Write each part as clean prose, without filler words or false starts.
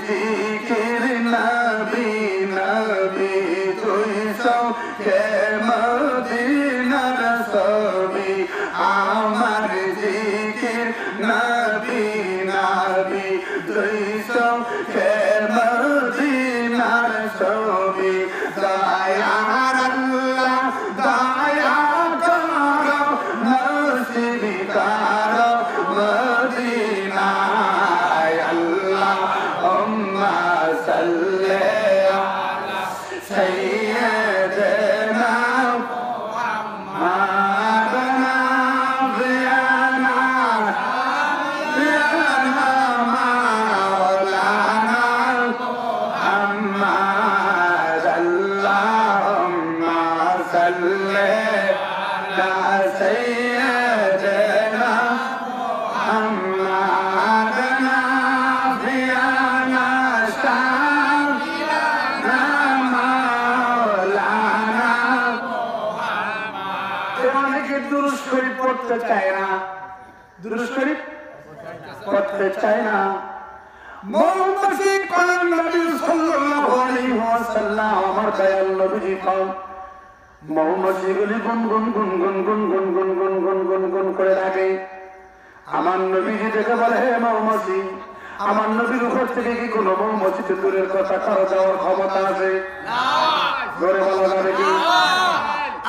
জিকির নবী নবী তুই চোখে মদিনার ছবি আমার জিকির নবী নবী তুই চোখে মদিনার ছবি দয়ার আল্লাহ দয়া করো নসিব করো মদিনায় আল্লাহুম্মা সাল্লি আলা সাইয়্যিদিনা মুহাম্মাদিনা বিয়ানা মাওলানা মুহাম্মাদ আল্লাহুম্মা সাল্লি আলা সাইয়্যিদিনা মুহাম্মাদিনা বিয়ানা শাফিয়ানা মাওলানা মুহাম্মাদ। অনেকে দুরূদ শরীফ পড়তে চায় না, দুরূদ শরীফ পড়তে চায় না। মৌমাছি কোরআন নবী সাল্লাল্লাহু আলাইহি ওয়াসাল্লাম আমার দয়াল নবীজি কন মৌমাছিগুলি গুনগুন গুনগুন গুনগুন গুনগুন গুনগুন গুন করে ডাকে। আমার নবীজি দেখে বলে হে মৌমাছি, আমার নবীর উপর থেকে কি কোনো মৌমাছিতে দূরের কথা কারো যাওয়ার ক্ষমতা আছে? জোরে বলা যাবে কি?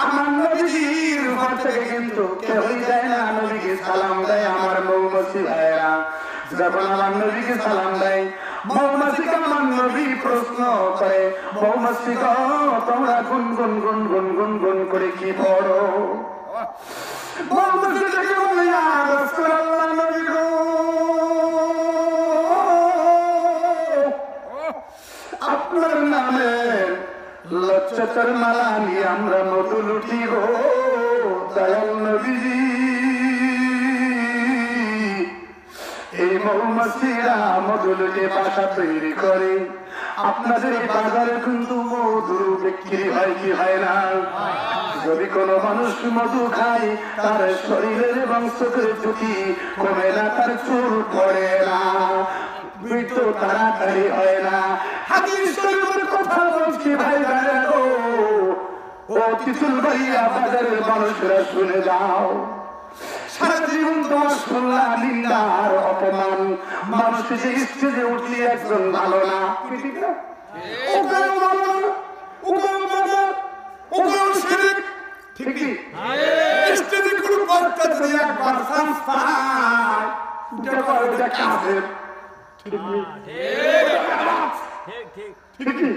আমার নবীজির উপর থেকে কিন্তু কেউই যায় না, নবীকে সালাম দেয় আমার মৌমাছি ভাইয়েরা। যখন আমার নবীকে সালাম দেয় মৌমাছিকে আমার নবী প্রশ্ন করে, মৌমাছি গো তোমরা গুন গুন গুন গুন গুন গুন করে কি পড়ো? মৌমাছি থেকে বলে ইয়া রাসূলুল্লাহ নবী গো আপনার নামে লজ্জাতের মালা নিয়ে আমরা মধু লুটি গো দয়াল নবীজি। এই মৌমাছিরা মধু লুটে বাসা তৈরি করে। আপনাদের এই বাজারে কিন্তু মধু বিক্রি হয় কি হয় না? যদি কোনো মানুষ মধু খায় তার শরীরের এবং চোখের জ্যোতি কমে না, তার চুল পড়ে না, মৃত্যু তাড়াতাড়ি হয় না। হাদিস শরীফের কথা বলছি ভাই ভাইরা গো, ও তিতুল ভাইয়া বাজারের মানুষরা শুনে যাও। সারা জীবন তোমার শুনলা নিন্দা আর অপমান, মানুষ যে স্টেজে উঠলে একজন ভালো না, ঠিক না? ওকেও ভালো না, ওকেও ভালো, ওকেও শিরিক, ঠিক কি? স্টেজে কোনো বক্তা যদি একবার চান্স পায় দেখো এটা কাফের, ঠিক কি? ঠিক কি?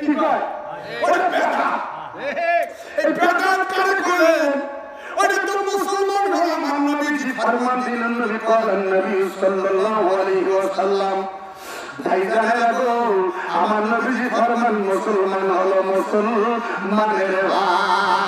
কি কয়? ওটা বেদাত। এই বেদাত কারে করেন? ওটা তো মুসলমান হলো। আমার নবীজি ফরমান দিলেন, নবী বলেন নবী সাল্লাল্লাহু আলাইহি ওয়াসাল্লাম ভাইজানেরা গো আমার নবীজি ফরমান মুসলমান হলো মুসলমানের ভাই।